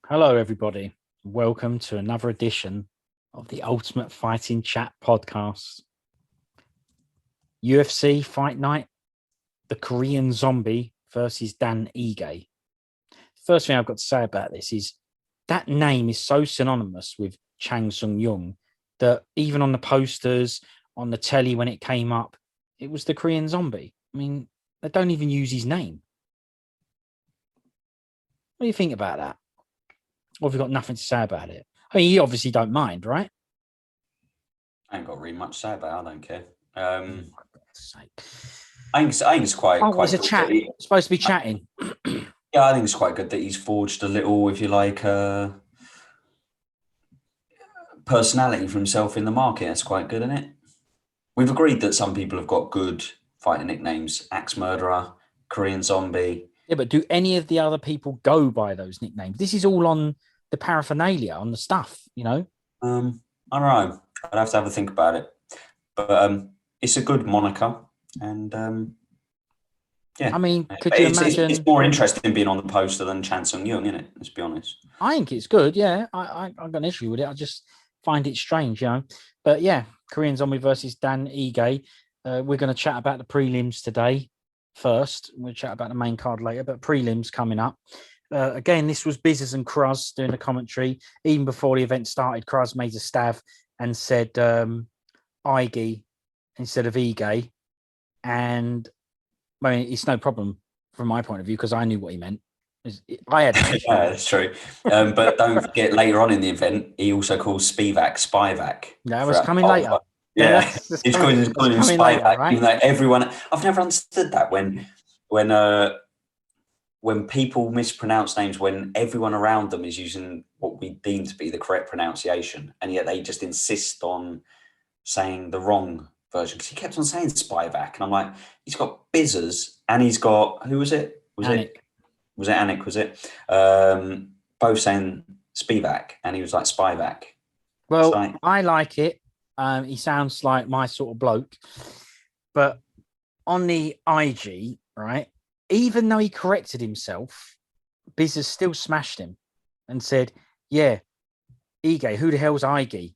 Hello, everybody. Welcome to another edition of the Ultimate Fighting Chat podcast. UFC Fight Night, the Korean Zombie versus Dan Ige. First thing I've got to say about this is that name is so synonymous with Chang Sung-Jung that even on the posters, on the telly when it came up, it was the Korean Zombie. I mean, they don't even use his name. What do you think about that? Or have you got nothing to say about it? I mean, you obviously don't mind, right? I ain't got really much to say about it. I don't care. Sake. I think it's quite it's a good chat. It's supposed to be chatting. yeah, I think it's quite good that he's forged a little, if you like, personality for himself in the market. That's quite good, isn't it? We've agreed that some people have got good fighter nicknames: Axe Murderer, Korean Zombie. Yeah, but do any of the other people go by those nicknames? This is all on the paraphernalia, on the stuff, you know? I don't know. I'd have to have a think about it. But it's a good moniker, and yeah. I mean, could But you it's imagine? more interesting being on the poster than Chan Sung Young, isn't it? Let's be honest. I think it's good. Yeah, I've got an issue with it. I just find it strange, you know? But yeah, Korean Zombie versus Dan Ige. We're going to chat about the prelims today first. We'll chat about the main card later, but prelims coming up. Again, this was Bizzers and Cruz doing the commentary. Even before the event started, Cruz made a stab and said Ige instead of Ige. And I mean, it's no problem from my point of view because I knew what he meant. I had no Yeah, that's true. But don't forget, later on in the event, he also calls Spivak Spivak. That was coming later. Yeah, That's he's coming, calling him later, Spivak, right? even though everyone. I've never understood that when when people mispronounce names, when everyone around them is using what we deem to be the correct pronunciation, and yet they just insist on saying the wrong version because he kept on saying Spivak, and I'm like, he's got Bizzers and he's got who was it? Anik. Was it Anik? Was it? Both saying Spivak, and he was like Spivak. Well, Like, I like it. He sounds like my sort of bloke. But on the IG, right, even though he corrected himself, Biz still smashed him and said, yeah, Ige, who the hell's Ige?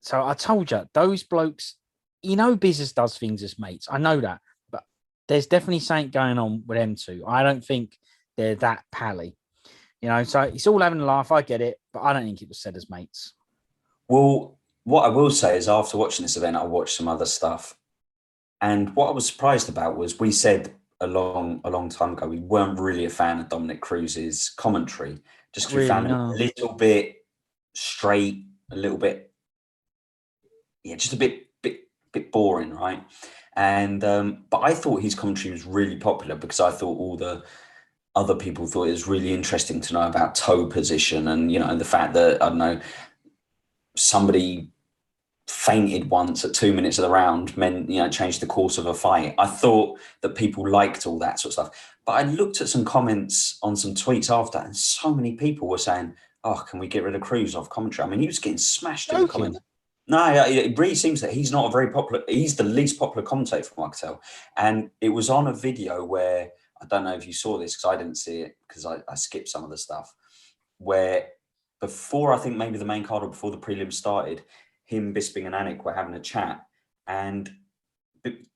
So I told you, those blokes, you know, Biz does things as mates. I know that. But there's definitely something going on with them two. I don't think they're that pally. You know, so it's all having a laugh. I get it, but I don't think it was said as mates. well, what I will say is after watching this event, I watched some other stuff, and what I was surprised about was we said a long time ago we weren't really a fan of Dominic Cruz's commentary, just Not because we really, found it no. a little bit straight, a little bit, yeah, just a bit boring, right? And but I thought his commentary was really popular because I thought all the other people thought it was really interesting to know about toe position and the fact that I don't know somebody fainted once at 2 minutes of the round meant changed the course of a fight. I thought that people liked all that sort of stuff, but I looked at some comments on some tweets after, and so many people were saying, "Oh, can we get rid of Cruz off commentary?" I mean, he was getting smashed in the Joking. comments. No, it really seems that he's not a very popular. He's the least popular commentator from what I can tell, and it was on a video where I don't know if you saw this because I didn't see it because I skipped some of the stuff where before I think maybe the main card or before the prelims started, him, Bisping, and Anik were having a chat, and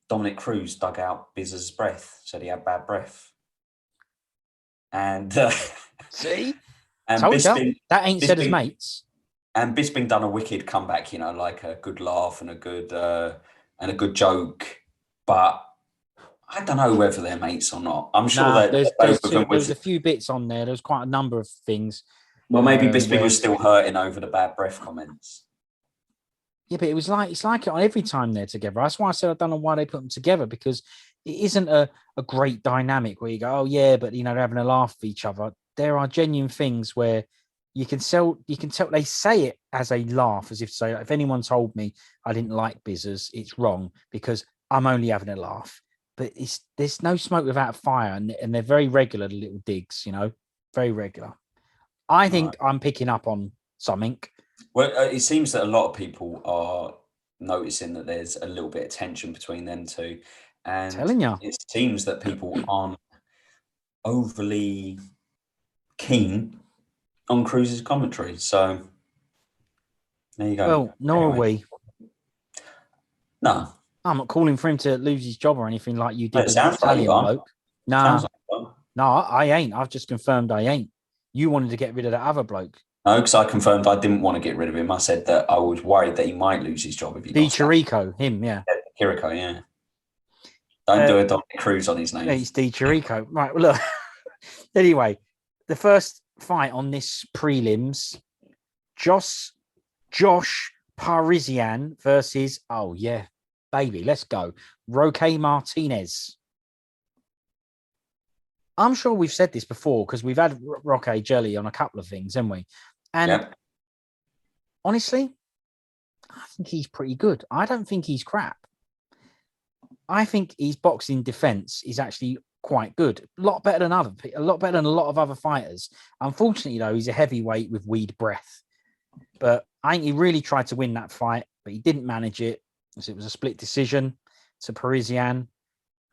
Dominic Cruz dug out Biz's breath, said he had bad breath, and See? and Told you. That ain't said as Bisping mates. and Bisping done a wicked comeback, like a good laugh and a good joke, but I don't know whether they're mates or not. I'm sure Nah, that there's both of two. them There was was. a few bits on there. There was quite a number of things. Well, maybe Bisping Where was still hurting over the bad breath comments. yeah, but it was like it's like it on every time they're together. That's why I said I don't know why they put them together because it isn't a great dynamic where you go, oh yeah, but they're having a laugh with each other. There are genuine things where you can tell they say it as a laugh, as if to say, if anyone told me I didn't like Bizzers, it's wrong because I'm only having a laugh. But there's no smoke without fire, and they're very regular, the little digs, very regular. I Right. think I'm picking up on something. Well, it seems that a lot of people are noticing that there's a little bit of tension between them two, and Telling you. it seems that people aren't overly keen on Cruz's commentary. So there you go. Well, nor are we. No. I'm not calling for him to lose his job or anything like you did It with that sounds like you Italian are. bloke. Nah, Sounds like you are. no, I ain't. I've just confirmed I ain't. You wanted to get rid of that other bloke. No, because I confirmed I didn't want to get rid of him. I said that I was worried that he might lose his job if he Di lost that. Chirico, him, yeah. Kiriko, yeah. Don't do a Dominic Cruz on his name. It's Di Chirico. Right, well, look. Anyway, the first fight on this prelims, Josh Parisian versus, oh yeah, baby, let's go, Roque Martinez. I'm sure we've said this before because we've had Roque Jelly on a couple of things, haven't we? And honestly, I think he's pretty good. I don't think he's crap. I think his boxing defense is actually quite good. A lot better than a lot of other fighters. Unfortunately, though, he's a heavyweight with weed breath. But I think he really tried to win that fight, but he didn't manage it. It was a split decision to Parisian.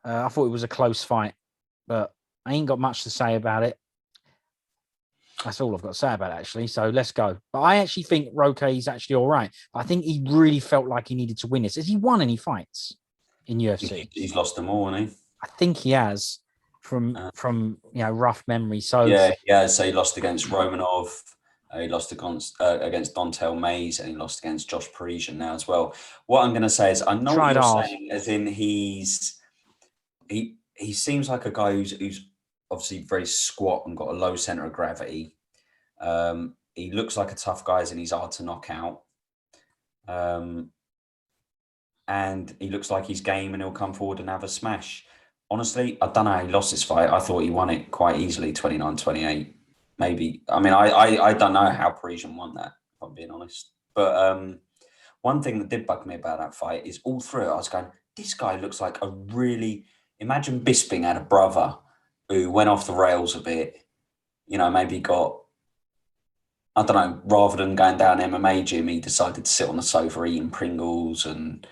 I thought it was a close fight, but I ain't got much to say about it. That's all I've got to say about it, actually. So let's go. But I actually think Roque is actually all right. I think he really felt like he needed to win this. Has he won any fights in UFC? He's lost them all, hasn't he? I think he has from rough memory. So yeah. So he lost against Romanov. He lost against Dontel Mays, and he lost against Josh Parisian now as well. What I'm going to say is, I know what you're saying, as in he seems like a guy who's obviously very squat and got a low center of gravity. He looks like a tough guy, and he's hard to knock out. And he looks like he's game, and he'll come forward and have a smash. Honestly, I don't know how he lost this fight. I thought he won it quite easily, 29-28. Maybe. I mean, I don't know how Parisian won that, if I'm being honest. But one thing that did bug me about that fight is all through it, I was going, this guy looks like a really... Imagine Bisping had a brother who went off the rails a bit, maybe got... I don't know, rather than going down MMA gym, he decided to sit on the sofa eating Pringles and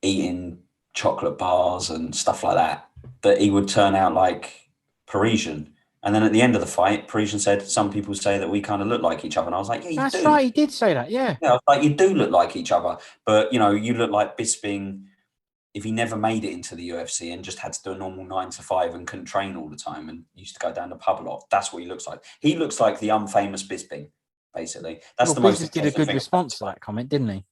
eating chocolate bars and stuff like that he would turn out like Parisian. And then at the end of the fight, Parisian said, some people say that we kind of look like each other. And I was like, yeah, you that's do. right. He did say that, yeah. Yeah, I was like, you do look like each other. But, you look like Bisping if he never made it into the UFC and just had to do a normal 9 to 5 and couldn't train all the time and used to go down the pub a lot. That's what he looks like. He looks like the unfamous Bisping, basically. That's the most... did a good response to that comment, didn't he?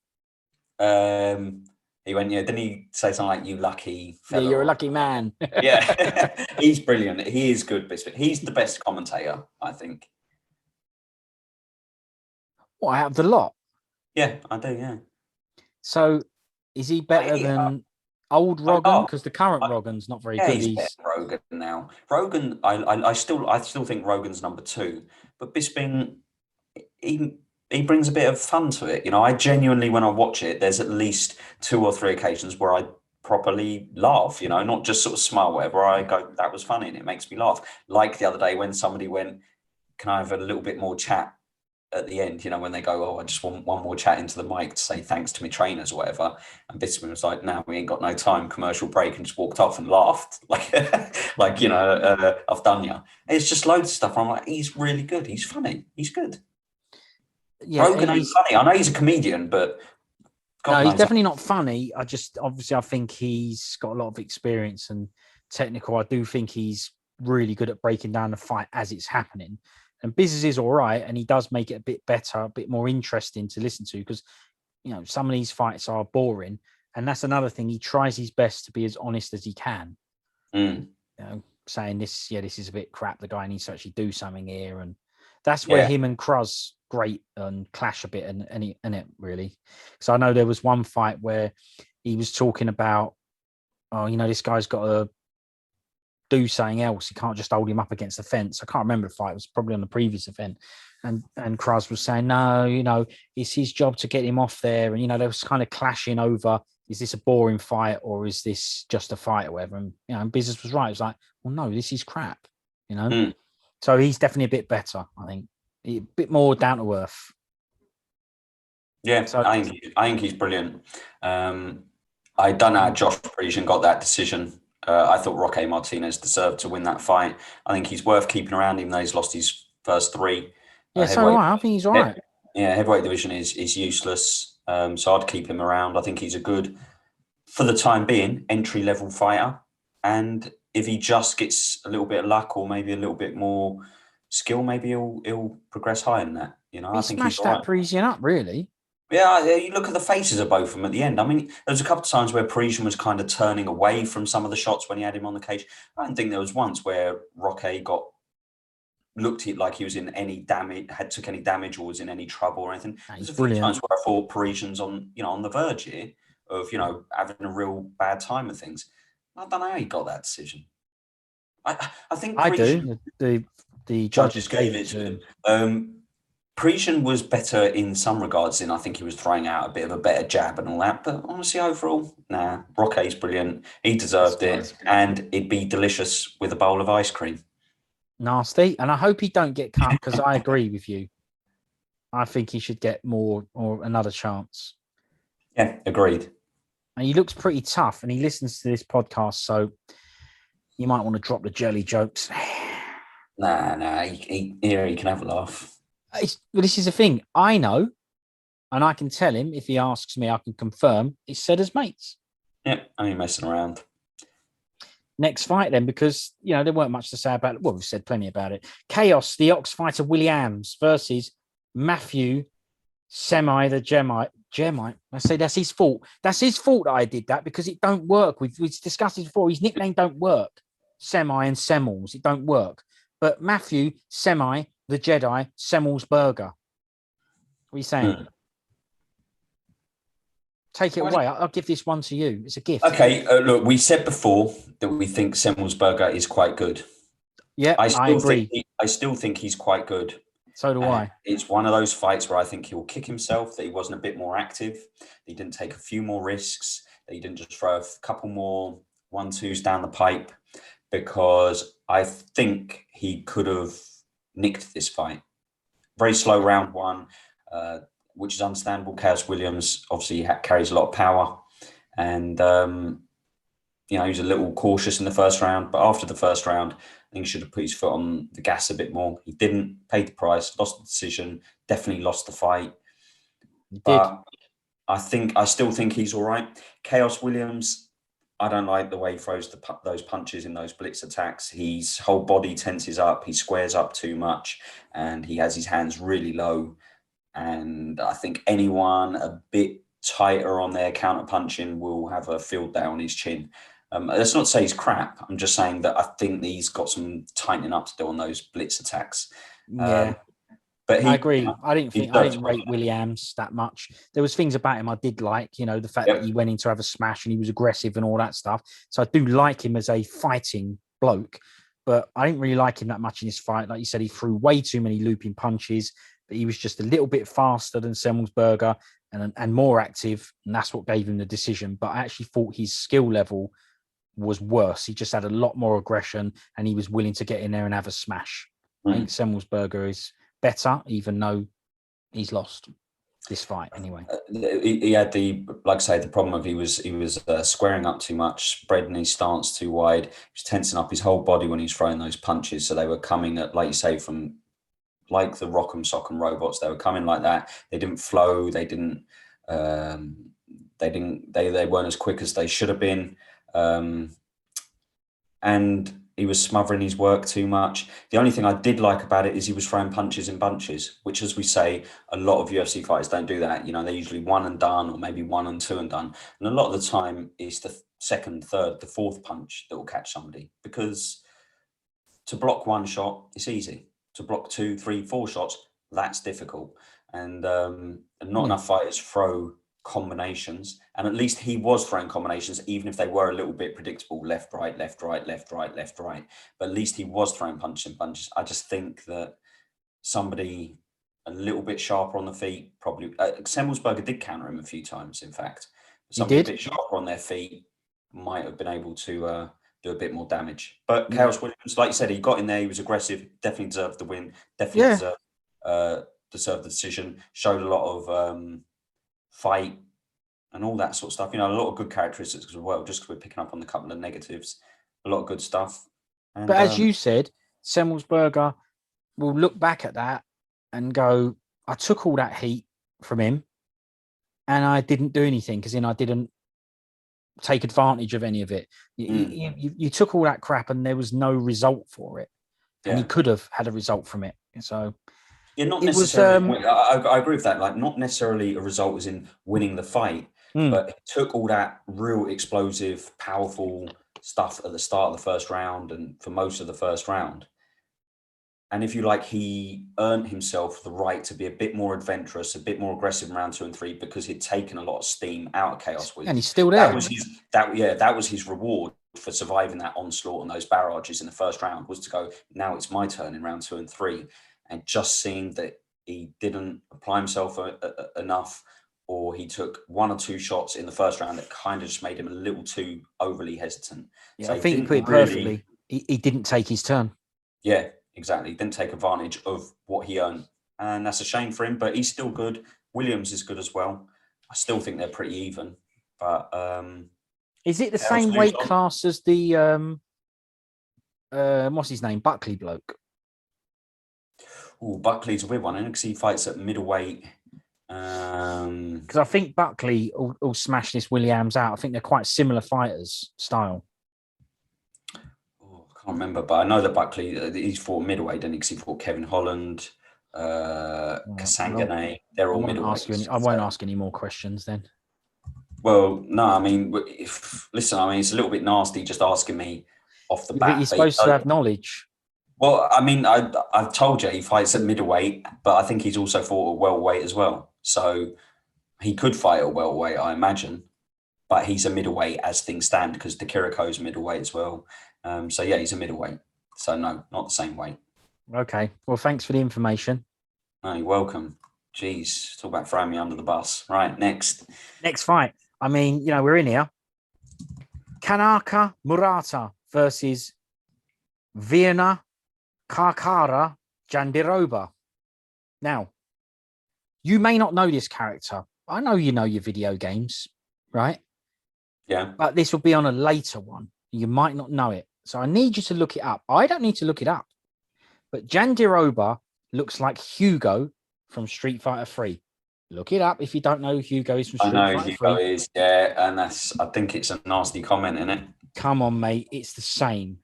He went, didn't he say something like, you lucky fella? Yeah, you're a lucky man. Yeah, he's brilliant. He is good, Bisping. He's the best commentator, I think. What, out of the lot? Yeah, I do, yeah. So, is he better than old Rogan? Because the current Rogan's not very good. He's better than Rogan now. Rogan, I still think Rogan's number 2. But Bisping, he brings a bit of fun to it. I genuinely, when I watch it, there's at least 2 or 3 occasions where I properly laugh, not just sort of smile, whatever. I go, that was funny, and it makes me laugh. Like the other day when somebody went, can I have a little bit more chat at the end, when they go, oh, I just want one more chat into the mic to say thanks to my trainers or whatever. And Bisping was like, no, we ain't got no time, commercial break, and just walked off and laughed. I've done ya. It's just loads of stuff. I'm like, he's really good. He's funny. He's good. Yeah, Rogan ain't funny. I know he's a comedian, but no, he's definitely not funny. I think he's got a lot of experience and technical. I do think he's really good at breaking down the fight as it's happening. And business is all right, and he does make it a bit better, a bit more interesting to listen to, because some of these fights are boring, and that's another thing. He tries his best to be as honest as he can. Saying this is a bit crap. The guy needs to actually do something here, and that's where him and Cruz great and clash a bit, and it really. So I know there was one fight where he was talking about, this guy's got to do something else. He can't just hold him up against the fence. I can't remember the fight. It was probably on the previous event. And Cruz was saying, no, it's his job to get him off there. And, they was kind of clashing over, is this a boring fight or is this just a fight or whatever? And, and business was right. It was like, well, no, this is crap, So he's definitely a bit better, I think. A bit more down to earth. Yeah, so, I think he's brilliant. I don't know how Josh Parisian got that decision. I thought Roque Martinez deserved to win that fight. I think he's worth keeping around, even though he's lost his first three. Yeah, so do I. I think he's all right. Yeah, heavyweight division is useless. So I'd keep him around. I think he's a good, for the time being, entry-level fighter. And if he just gets a little bit of luck or maybe a little bit more skill, maybe he'll progress higher than that. You know, He I think he's smashed all that right. Parisian up, really. Yeah, you look at the faces of both of them at the end. I mean, there was a couple of times where Parisian was kind of turning away from some of the shots when he had him on the cage. I don't think there was once where Roque looked at like he was in any damage, took any damage or was in any trouble or anything. Nah, There's he's a few brilliant. times where I thought Parisian's on the verge here of, having a real bad time of things. I don't know how he got that decision. I think I Parisian do. The judges gave it to him. Parisian was better in some regards, and I think he was throwing out a bit of a better jab and all that. But honestly, overall, nah, Roque's brilliant. He deserved it, and it'd be delicious with a bowl of ice cream. Nasty. And I hope he don't get cut because I agree with you. I think he should get more or another chance. Yeah, agreed. And he looks pretty tough and he listens to this podcast, so you might want to drop the jelly jokes. Nah, he can have a laugh. But this is the thing. I know, and I can tell him if he asks me, I can confirm it's said as mates. Yeah, I ain't messing around. Next fight, then, because there weren't much to say about it. Well, we've said plenty about it. Chaos, the Ox fighter Williams versus Matthew Semi, the Gemite. I say that's his fault. That's his fault that I did that because it don't work. We've discussed this before. His nickname don't work. Semi and Semmels, it don't work. But Matthew Semi, the Jedi, Semmels Burger. What are you saying? Take it away. I'll give this one to you. It's a gift. Okay, look, we said before that we think Semmelsberger is quite good. Yeah, I agree. I still think he's quite good. So do I. It's one of those fights where I think he'll kick himself that he wasn't a bit more active, that he didn't take a few more risks, that he didn't just throw a couple more 1-2s down the pipe, because I think he could have nicked this fight. Very slow round one, which is understandable. Chaos Williams obviously carries a lot of power, and he was a little cautious in the first round. But after the first round, I think he should have put his foot on the gas a bit more. He didn't, paid the price, lost the decision, definitely lost the fight. He but did. I still think he's all right. Chaos Williams, I don't like the way he throws those punches in those blitz attacks. His whole body tenses up, he squares up too much, and he has his hands really low. And I think anyone a bit tighter on their counter punching will have a field day on his chin. That's not to say he's crap. I'm just saying that I think he's got some tightening up to do on those blitz attacks. Yeah. But I agree. I didn't rate Williams that much. There was things about him I did like, the fact that he went in to have a smash and he was aggressive and all that stuff. So I do like him as a fighting bloke, but I didn't really like him that much in this fight. Like you said, he threw way too many looping punches, but he was just a little bit faster than Semmelsberger and more active, and that's what gave him the decision. But I actually thought his skill level was worse. He just had a lot more aggression and he was willing to get in there and have a smash. I think Semmelsberger is better, even though he's lost this fight anyway. He had the problem of he was squaring up too much, spreading his stance too wide. He was tensing up his whole body when he was throwing those punches. So they were coming at, like you say, from like the Rock'em Sock'em robots. They were coming like that. They didn't flow. They didn't. They weren't as quick as they should have been. And he was smothering his work too much. The only thing I did like about it is he was throwing punches in bunches, which, as we say, a lot of UFC fighters don't do that. They're usually one and done, or maybe 1 and 2 and done. And a lot of the time, it's the second, third, the fourth punch that will catch somebody. Because to block one shot, it's easy. To block 2, 3, 4 shots, that's difficult. And not enough fighters throw combinations, and at least he was throwing combinations, even if they were a little bit predictable, left, right, left, right, left, right, left, right. But at least he was throwing punches and bunches. I just think that somebody a little bit sharper on the feet, probably Semmelsberger did counter him a few times, in fact. Somebody a bit sharper on their feet might have been able to do a bit more damage. But Chaos Williams, like you said, he got in there, he was aggressive, definitely deserved the win, definitely deserved the decision, showed a lot of fight and all that sort of stuff. You know, a lot of good characteristics as well, just 'cause we're picking up on a couple of negatives. A lot of good stuff. But And as you said, Semmelsberger will look back at that and go, I took all that heat from him and I didn't do anything because then I didn't take advantage of any of it. You took all that crap and there was no result for it. And he could have had a result from it. So yeah, not it was necessarily. I agree with that. Like, not necessarily a result as in winning the fight, but he took all that real explosive, powerful stuff at the start of the first round and for most of the first round. And if you like, he earned himself the right to be a bit more adventurous, a bit more aggressive in round 2 and 3 because he'd taken a lot of steam out of Chaos Week. And he's still there. That was his reward for surviving that onslaught and those barrages in the first round, was to go, now it's my turn in round 2 and 3. And just seemed that he didn't apply himself enough, or he took 1 or 2 shots in the first round that kind of just made him a little too overly hesitant. Yeah, so I think you put it perfectly. He didn't take his turn. Yeah, exactly. He didn't take advantage of what he earned. And that's a shame for him, but he's still good. Williams is good as well. I still think they're pretty even. But is it the same weight class as the what's his name? Buckley bloke? Oh, Buckley's a weird one, because he fights at middleweight. Because I think Buckley will smash this Williams out. I think they're quite similar fighters style. Oh, I can't remember, but I know that Buckley, he's fought middleweight, didn't he? Because he fought Kevin Holland, Kasangane. They're all middleweight. I won't ask any more questions then. Well, no, I mean, listen, I mean, it's a little bit nasty just asking me off the bat. But you're supposed to have knowledge. Well, I mean, I've told you he fights at middleweight, but I think he's also fought at welterweight as well. So he could fight at welterweight, I imagine. But he's a middleweight as things stand, because Kiriko's middleweight as well. So yeah, he's a middleweight. So no, not the same weight. Okay. Well, thanks for the information. No, you're welcome. Jeez, talk about throwing me under the bus. Right, next fight. I mean, you know, we're in here. Kanaka Murata versus Vienna Karkara Jandiroba. Now, you may not know this character. I know you know your video games, right? Yeah. But this will be on a later one. You might not know it. So I need you to look it up. I don't need to look it up. But Jandiroba looks like Hugo from Street Fighter 3. Look it up if you don't know who Hugo is from Street Fighter 3. I know Hugo is, yeah, and I think it's a nasty comment, isn't it? Come on, mate. It's the same.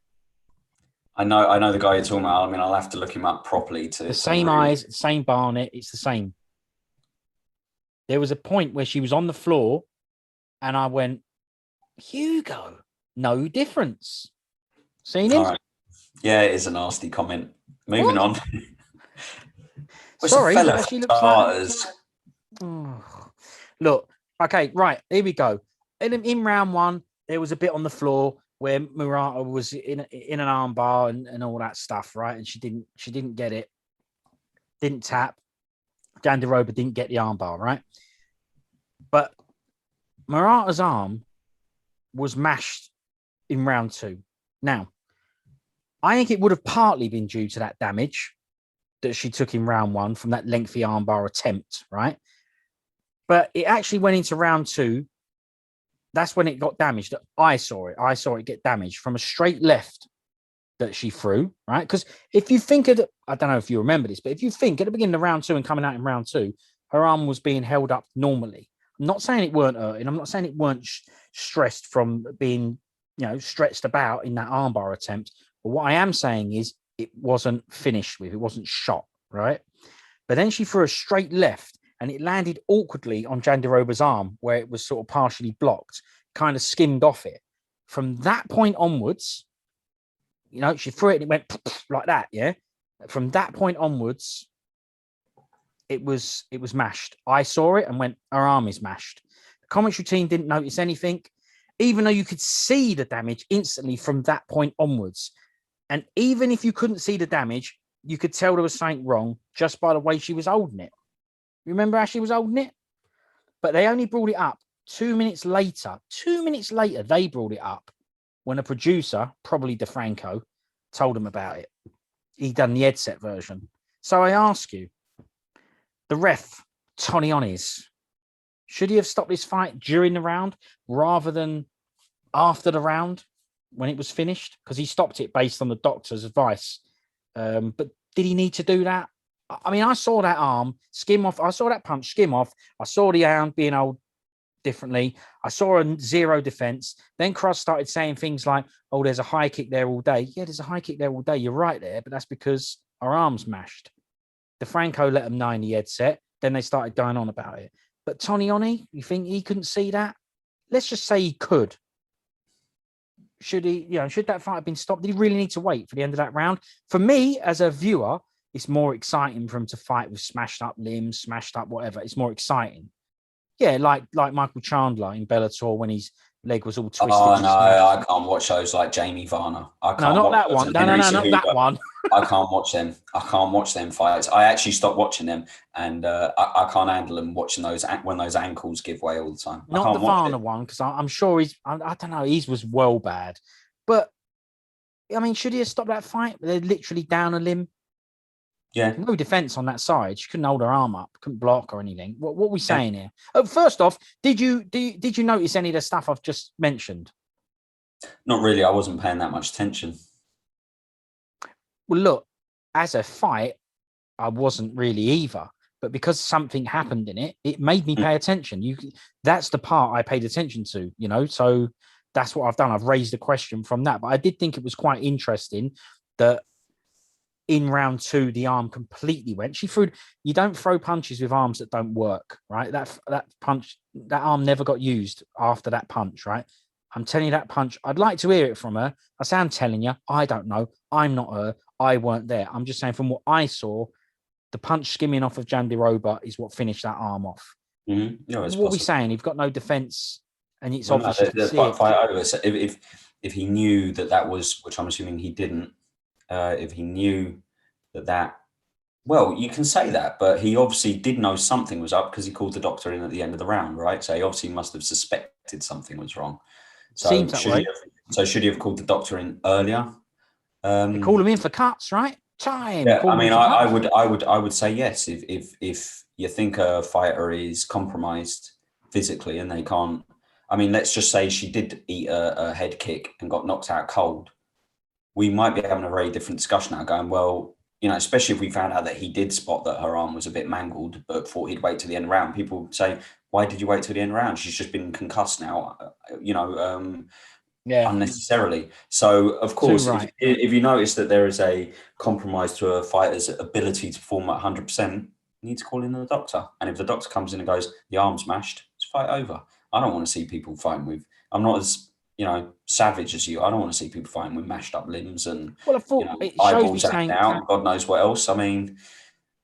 I know the guy you're talking about. I mean, I'll have to look him up properly to. The same eyes, same barnet. It's the same. There was a point where she was on the floor, and I went, Hugo, no difference. Seen him? Right. Yeah, it is a nasty comment. Moving on. Sorry, but she looks like. Oh. Look, okay, right. Here we go. In round 1, there was a bit on the floor where Murata was in an armbar and all that stuff, right? And she didn't get it, didn't tap. Jandiroba didn't get the armbar, right? But Murata's arm was mashed in round 2. Now, I think it would have partly been due to that damage that she took in round 1 from that lengthy armbar attempt, right? But it actually went into round 2. That's when it got damaged. I saw it get damaged from a straight left that she threw, right? Because if you think of I don't know if you remember this, but if you think at the beginning of round 2 and coming out in round 2, her arm was being held up normally. I'm not saying it weren't hurting. I'm not saying it weren't stressed from being, stretched about in that armbar attempt. But what I am saying is it wasn't finished with. It wasn't shot, right? But then she threw a straight left, and it landed awkwardly on Jandiroba's arm where it was sort of partially blocked, kind of skimmed off it. From that point onwards, she threw it and it went like that, yeah? From that point onwards, it was mashed. I saw it and went, her arm is mashed. The commentary team didn't notice anything, even though you could see the damage instantly from that point onwards. And even if you couldn't see the damage, you could tell there was something wrong just by the way she was holding it. Remember how she was holding it? But they only brought it up 2 minutes later. 2 minutes later, they brought it up when a producer, probably DeFranco, told them about it. He'd done the headset version. So I ask you, the ref, Tony Onis, Should he have stopped this fight during the round rather than after the round when it was finished? Because he stopped it based on the doctor's advice. But did he need to do that? I mean, I saw that arm skim off. I saw that punch skim off. I saw the arm being held differently. I saw a zero defense. Then Cross started saying things like, oh, there's a high kick there all day. Yeah, there's a high kick there all day. You're right there, but that's because our arms mashed. DeFranco let them know in the headset. Then they started going on about it. But Tonioni, you think he couldn't see that? Let's just say he could. Should that fight have been stopped? Did he really need to wait for the end of that round? For me, as a viewer, it's more exciting for him to fight with smashed up limbs, smashed up whatever. It's more exciting. Yeah, like Michael Chandler in Bellator when his leg was all twisted. Oh no, I can't watch those like Jamie Varner. I can't not watch that those. one. No, not that one. I can't watch them. I can't watch them fights. I actually stopped watching them, and I can't handle them watching those when those ankles give way all the time. Not the Varner one, because I'm sure I don't know. His was well bad, but I mean, should he have stopped that fight? They're literally down a limb. Yeah. No defense on that side. She couldn't hold her arm up, couldn't block or anything. What are we saying here? First off, did you notice any of the stuff I've just mentioned? Not really. I wasn't paying that much attention. Well, look, as a fight, I wasn't really either. But because something happened in it, it made me pay attention. That's the part I paid attention to, So that's what I've done. I've raised a question from that. But I did think it was quite interesting that in round 2, the arm completely went. You don't throw punches with arms that don't work, right? That arm never got used after that punch, right? I'm telling you that punch. I'd like to hear it from her. I say I'm telling you, I don't know. I'm not her. I weren't there. I'm just saying from what I saw, the punch skimming off of Jandiroba is what finished that arm off. Mm-hmm. No, what are we saying? You've got no defense, and it's obvious. The fight over. So if he knew that was, which I'm assuming he didn't, if he knew that, well, you can say that, but he obviously did know something was up because he called the doctor in at the end of the round, right? So he obviously must have suspected something was wrong. So seems that way. Should he have called the doctor in earlier? They call him in for cuts, right? Time. Yeah, I mean, I would say yes. If you think a fighter is compromised physically and they can't, I mean, let's just say she did eat a head kick and got knocked out cold, we might be having a very different discussion now, going, well, especially if we found out that he did spot that her arm was a bit mangled, but thought he'd wait to the end of the round. People would say, why did you wait till the end of the round? She's just been concussed now, unnecessarily. So, of course, right. if you notice that there is a compromise to a fighter's ability to perform at 100%, you need to call in the doctor. And if the doctor comes in and goes, the arm's mashed, it's fight over. I don't want to see people fighting with, I'm not as, savage as you. I don't want to see people fighting with mashed up limbs and I thought eyeballs hanging out, God knows what else. I mean,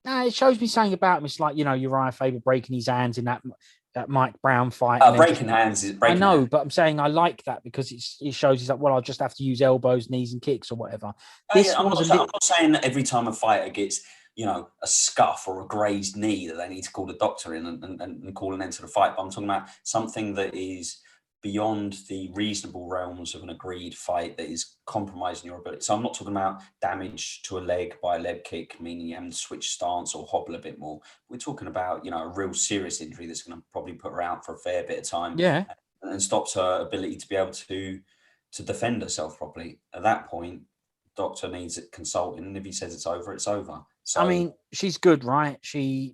it shows me something about him. It's like, Uriah Faber breaking his hands in that Mike Brown fight. Breaking hands is breaking. I know, hands. But I'm saying I like that because it shows he's like, well, I'll just have to use elbows, knees, and kicks or whatever. I'm not saying that every time a fighter gets, a scuff or a grazed knee that they need to call the doctor in and call an end to the fight. But I'm talking about something that is beyond the reasonable realms of an agreed fight that is compromising your ability. So I'm not talking about damage to a leg by a leg kick, meaning you have to switch stance or hobble a bit more. We're talking about, a real serious injury that's going to probably put her out for a fair bit of time. Yeah. And stops her ability to be able to defend herself properly. At that point, doctor needs consulting, and if he says it's over, it's over. So, I mean, she's good, right?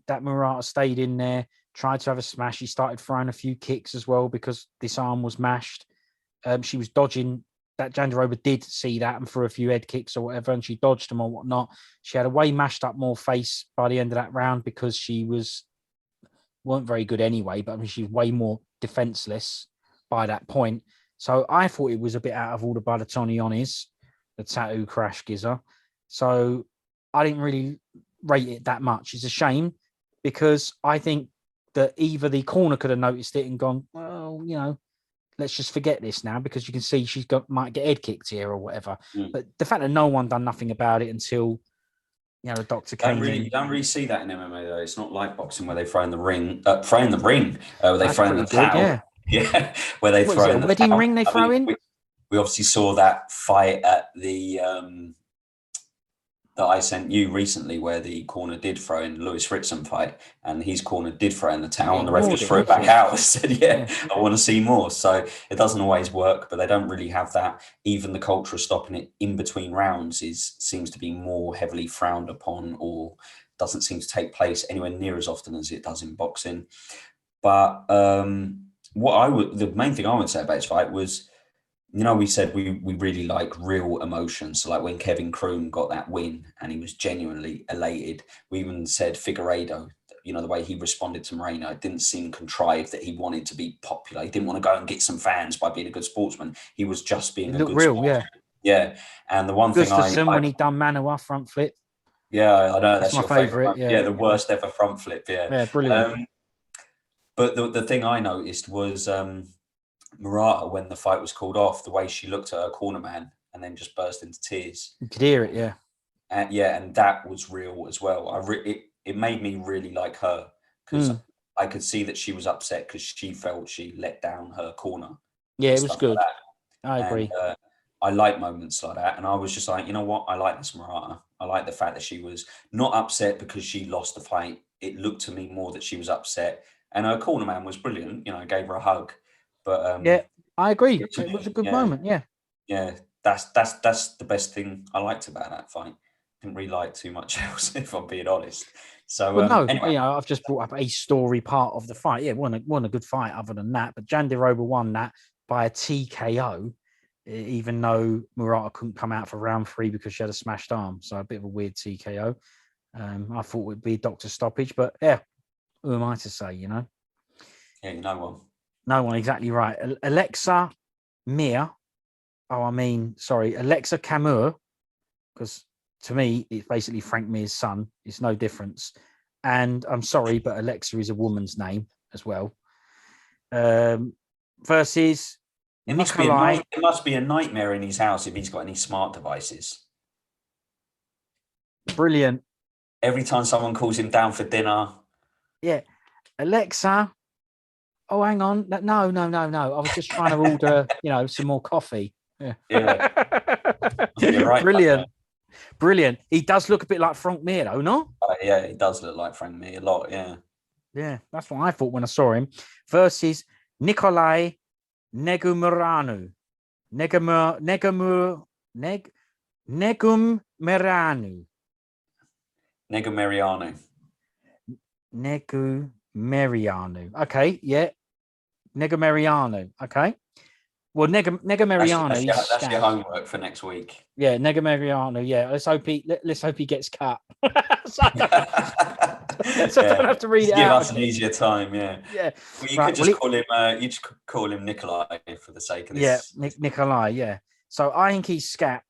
That Murata stayed in there, tried to have a smash. She started throwing a few kicks as well because this arm was mashed. She was dodging. That Jandiroba did see that and threw a few head kicks or whatever, and she dodged them or whatnot. She had a way mashed up more face by the end of that round because she weren't very good anyway, but I mean, she's way more defenseless by that point. So I thought it was a bit out of order by the Tonionis, the tattoo crash gizzer. So I didn't really rate it that much. It's a shame because I think that either the corner could have noticed it and gone, well, let's just forget this now because you can see might get head kicked here or whatever. But the fact that no one done nothing about it until the doctor came in. You don't really see that in MMA though. It's not like boxing where they throw in the ring, where they throw in the towel. Yeah, where they throw in the wedding ring they throw in. We obviously saw that fight at the that I sent you recently, where the corner did throw in Lewis Fritzen fight, and his corner did throw in the towel, and the ref just threw it back out and said, "Yeah, I want to see more." So it doesn't always work, but they don't really have that. Even the culture of stopping it in between rounds seems to be more heavily frowned upon, or doesn't seem to take place anywhere near as often as it does in boxing. But the main thing I would say about this fight was, we said we really like real emotion. So like when Kevin Kroon got that win and he was genuinely elated, we even said Figueiredo, the way he responded to Moreno, it didn't seem contrived that he wanted to be popular. He didn't want to go and get some fans by being a good sportsman. He was just being a good real, sportsman. Yeah. And the one thing when he done Manoa front flip. Yeah, I know that's my your favorite. Yeah, the worst ever front flip. Yeah. Yeah, brilliant. But the thing I noticed was Murata, when the fight was called off, the way she looked at her corner man and then just burst into tears. You could hear it, yeah. And that was real as well. It made me really like her, because I could see that she was upset because she felt she let down her corner. Yeah, it was good. Like I agree. And, I like moments like that, and I was just like, you know what? I like this Murata. I like the fact that she was not upset because she lost the fight. It looked to me more that she was upset, and her corner man was brilliant. Gave her a hug. But yeah, I agree. It was a good moment. Yeah, that's the best thing I liked about that fight. Didn't really like too much else, if I'm being honest. So anyway, I've just brought up a story part of the fight. Yeah, won a good fight. Other than that, but Jandiroba won that by a TKO, even though Murata couldn't come out for round 3 because she had a smashed arm. So a bit of a weird TKO. I thought it would be a doctor stoppage, but yeah, who am I to say? Yeah, no one. No one, exactly right. Alexa Camus, because to me, it's basically Frank Mir's son. It's no difference. And I'm sorry, but Alexa is a woman's name as well. Versus Nikolai. It must be a nightmare in his house if he's got any smart devices. Brilliant. Every time someone calls him down for dinner. Yeah. Alexa. Oh, hang on. No. I was just trying to order, some more coffee. Yeah. You're right. Brilliant. He does look a bit like Frank Mir, though, no? Yeah, he does look like Frank Mir a lot, yeah. Yeah, that's what I thought when I saw him. Versus Nikolai Negumeranu. Negumerianu. Okay, yeah. Negumerianu. Okay. Well, Negumerianu. That's your homework for next week. Yeah, Negumerianu. Yeah, let's hope he gets cut. so I don't have to read it out. Give us an easier time. Yeah. Yeah. Well, you could just call him. You just call him Nikolai for the sake of this. Yeah, Nikolai. Yeah. So I think he's scat.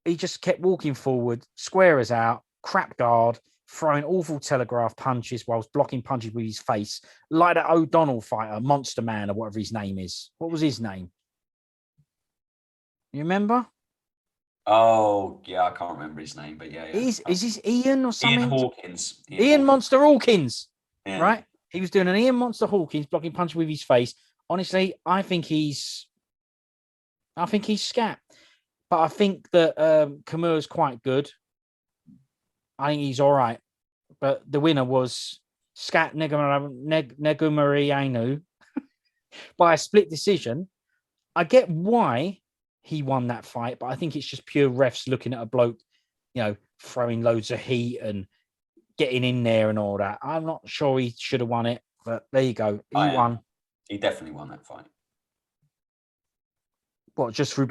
He just kept walking forward, square as out, crap guard, throwing awful telegraph punches whilst blocking punches with his face, like that O'Donnell fighter, Monster Man, or whatever his name is. What was his name? You remember? Oh, yeah, I can't remember his name, but yeah. Is this Ian or something? Ian Hawkins. Ian Monster Hawkins. Yeah. Right? He was doing an Ian Monster Hawkins, blocking punches with his face. Honestly, I think he's scat. But I think that Camus is quite good. I think he's all right. But the winner was Scat Negumarianu by a split decision. I get why he won that fight, but I think it's just pure refs looking at a bloke, throwing loads of heat and getting in there and all that. I'm not sure he should have won it, but there you go. He won. He definitely won that fight. What, just through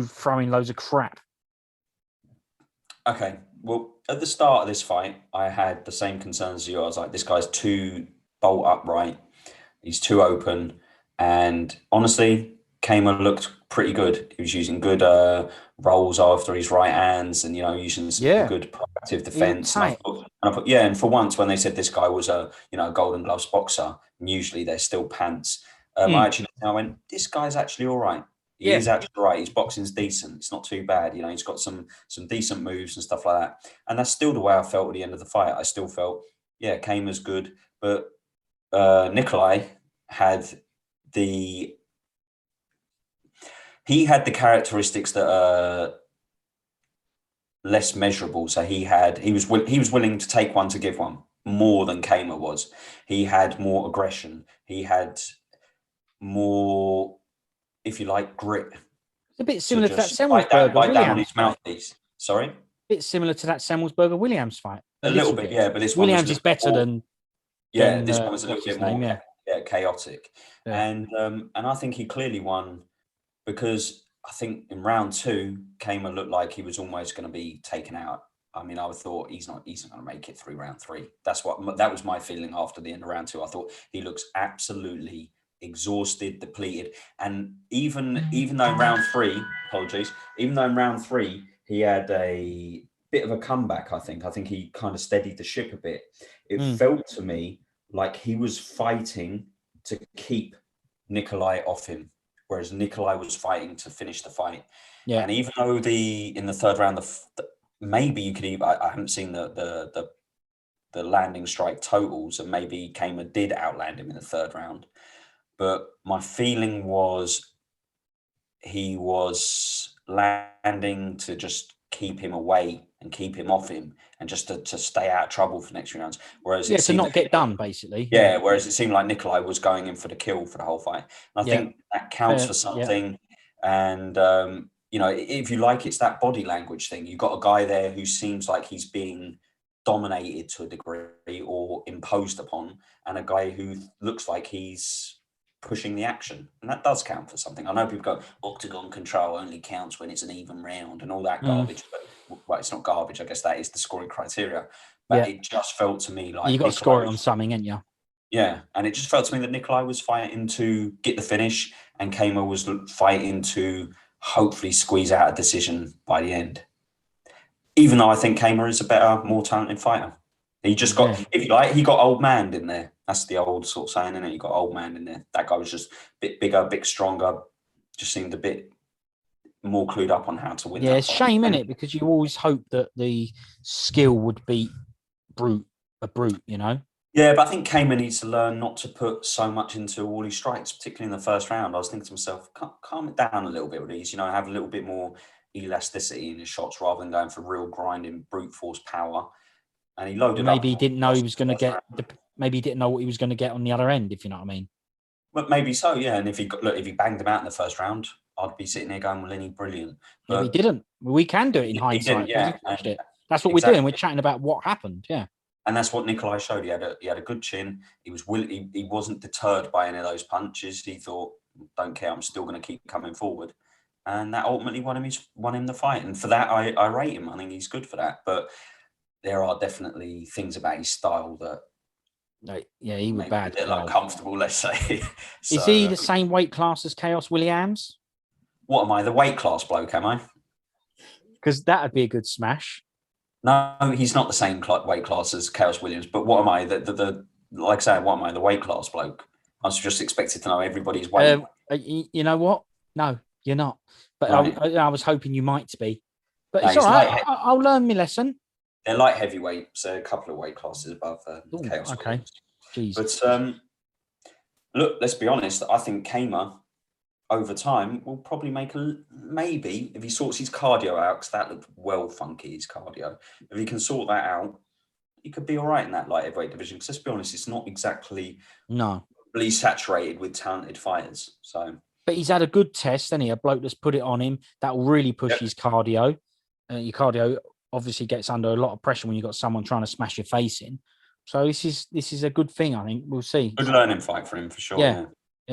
throwing loads of crap? Okay. Well, at the start of this fight, I had the same concerns as you. I was like, this guy's too bolt upright. He's too open. And honestly, Kamer looked pretty good. He was using good rolls after his right hands and, using some good proactive defense. And for once, when they said this guy was a Golden Gloves boxer, and usually they're still pants, I went, this guy's actually all right. He is actually all right. His boxing's decent. It's not too bad. He's got some decent moves and stuff like that. And that's still the way I felt at the end of the fight. I still felt, Kamer's good. But Nikolai had the characteristics that less measurable. So he was willing to take one to give one more than Kamer was. He had more aggression. He had more, if you like, grit. It's a bit To similar to that just bite Semmelsberger down on Williams his fight. mouthpiece. Sorry, A bit similar to that Semmelsberger Williams fight. a little bit, yeah. But this one was a Williams is little bit better more. than Yeah, this one was a little what's his bit more name? Yeah. chaotic, Yeah. and I think he clearly won because I think in round two, Kamer looked like he was almost going to be taken out. I mean, I thought he's not going to make it through round three. That was my feeling after the end of round two. I thought he looks absolutely exhausted, depleted, and even though in round three, apologies, even though in round three he had a bit of a comeback, I think he kind of steadied the ship a bit. It felt to me like he was fighting to keep Nikolai off him, whereas Nikolai was fighting to finish the fight. Yeah. And even though in the third round, maybe you could even, I haven't seen the landing strike totals, and maybe Kamer did outland him in the third round. But my feeling was he was landing to just keep him away and keep him off him and just to stay out of trouble for the next few rounds. Whereas it to seemed not get done, basically. yeah, whereas it seemed like Nikolai was going in for the kill for the whole fight. And I think that counts for something. And, if you like, it's that body language thing. You've got a guy there who seems like he's being dominated to a degree or imposed upon, and a guy who looks like he's pushing the action. And that does count for something. I know people go, octagon control only counts when it's an even round and all that garbage. But, well, it's not garbage. I guess that is the scoring criteria. But it just felt to me like you got to score it on something, ain't you? Yeah, and it just felt to me that Nikolai was fighting to get the finish, and Kamer was fighting to hopefully squeeze out a decision by the end. Even though I think Kamer is a better, more talented fighter. He just got, if you like, he got old man in there. That's the old sort of saying, isn't it? You got old man in there. That guy was just a bit bigger, a bit stronger, just seemed a bit more clued up on how to win. Yeah, it's shame, isn't it? Because you always hope that the skill would beat a brute, you know? Yeah, but I think Kamer needs to learn not to put so much into all his strikes, particularly in the first round. I was thinking to myself, calm it down a little bit with these, have a little bit more elasticity in his shots rather than going for real grinding, brute force power. And he loaded up. Maybe he didn't know he was going to get. Maybe he didn't know what he was going to get on the other end, if you know what I mean. But maybe so, yeah. And if he banged him out in the first round, I'd be sitting there going, "Well, Lenny, brilliant." But he didn't. We can do it in hindsight. That's what we're doing. We're chatting about what happened. Yeah. And that's what Nikolai showed. He had a good chin. He was he wasn't deterred by any of those punches. He thought, "Don't care. I'm still going to keep coming forward." And that ultimately won him the fight. And for that, I rate him. I think he's good for that. But there are definitely things about his style that, he was bad. A little uncomfortable, let's say. Is he the same weight class as Chaos Williams? What am I? The weight class bloke, am I? Because that would be a good smash. No, he's not the same weight class as Chaos Williams. But what am I? Like I say, what am I? The weight class bloke. I was just expected to know everybody's weight. You know what? No, you're not. But right. I was hoping you might be. But it's all right. I'll learn my lesson. They're light heavyweight, so a couple of weight classes above Chaos Williams. Jeez. But look, let's be honest. I think Kamer, over time, will probably maybe if he sorts his cardio out, because that looked well funky, his cardio. If he can sort that out, he could be all right in that light heavyweight division. Because let's be honest, it's not exactly really saturated with talented fighters. So, but he's had a good test, hasn't he? A bloke that's put it on him that will really push his cardio. Your cardio obviously gets under a lot of pressure when you've got someone trying to smash your face in. So this is a good thing. I think we'll see. Good learning fight for him for sure. Yeah.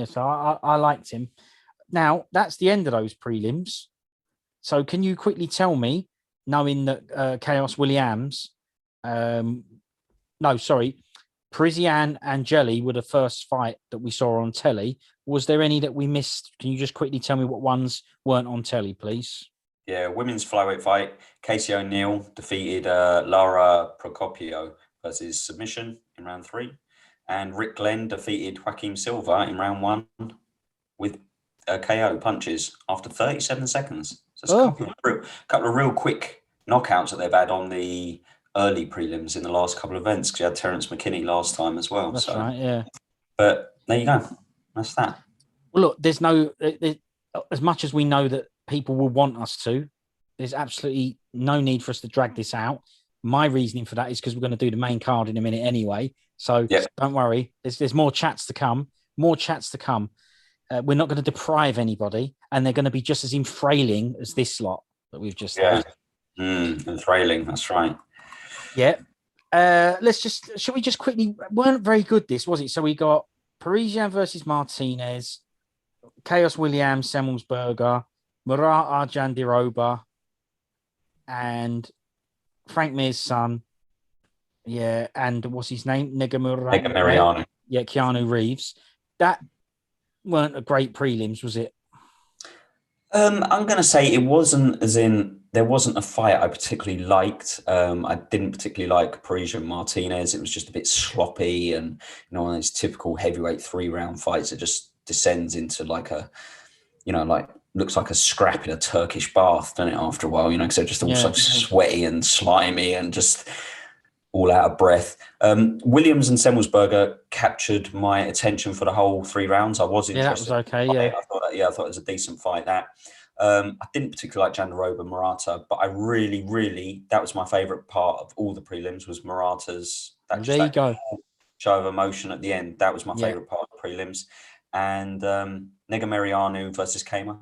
So I liked him. Now that's the end of those prelims. So can you quickly tell me, knowing that Chaos Williams, Parisian and Jelly were the first fight that we saw on telly. Was there any that we missed? Can you just quickly tell me what ones weren't on telly, please? Yeah, women's flyweight fight. Casey O'Neill defeated Lara Procopio versus submission in round 3. And Rick Glenn defeated Joaquim Silva in round 1 with KO punches after 37 seconds. So it's a couple of real quick knockouts that they've had on the early prelims in the last couple of events, because you had Terence McKinney last time as well. That's right, yeah. But there you go. That's that. Well, look, there's as much as we know that people will want us to, there's absolutely no need for us to drag this out. My reasoning for that is because we're going to do the main card in a minute anyway. So don't worry. There's more chats to come. More chats to come. We're not going to deprive anybody, and they're going to be just as enfrailing as this lot that we've just had. Enfrailing. That's right. Yeah. Should we just quickly, weren't very good this, was it? So we got Parisian versus Martinez, Chaos Williams, Semmelsberger, Murat Arjandiroba, and Frank Mir's son. Yeah, and what's his name? Negamiriano. Yeah, Keanu Reeves. That weren't a great prelims, was it? I'm going to say it wasn't, as in there wasn't a fight I particularly liked. I didn't particularly like Parisian Martinez. It was just a bit sloppy, and one of those typical heavyweight 3-round fights that just descends into like a, like looks like a scrap in a Turkish bath, doesn't it? After a while, because they're just all so sweaty and slimy and just all out of breath. Williams and Semmelsberger captured my attention for the whole 3 rounds. I was interested. Yeah, that was okay. Yeah, I thought it was a decent fight. That I didn't particularly like Jandiroba Murata, but I really that was my favourite part of all the prelims was Murata's. There you go. Show of emotion at the end. That was my favourite part of the prelims. And Negamiriano versus Kama.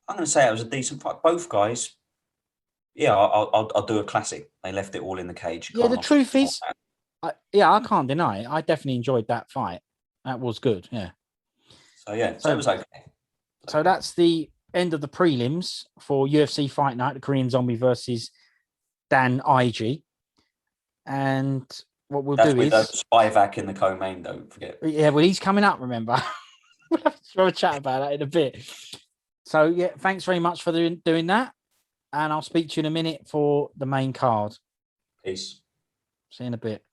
I'm going to say it was a decent fight. Both guys. Yeah, I'll do a classic. They left it all in the cage. Yeah, the truth is, I can't deny it. I definitely enjoyed that fight. That was good. Yeah. So it was okay. So that's the end of the prelims for UFC Fight Night, the Korean Zombie versus Dan Ige. And what we'll do is Spivak in the co-main. Don't forget. Yeah, well, he's coming up. Remember, we'll have a chat about that in a bit. So yeah, thanks very much for doing that. And I'll speak to you in a minute for the main card. Peace. See you in a bit.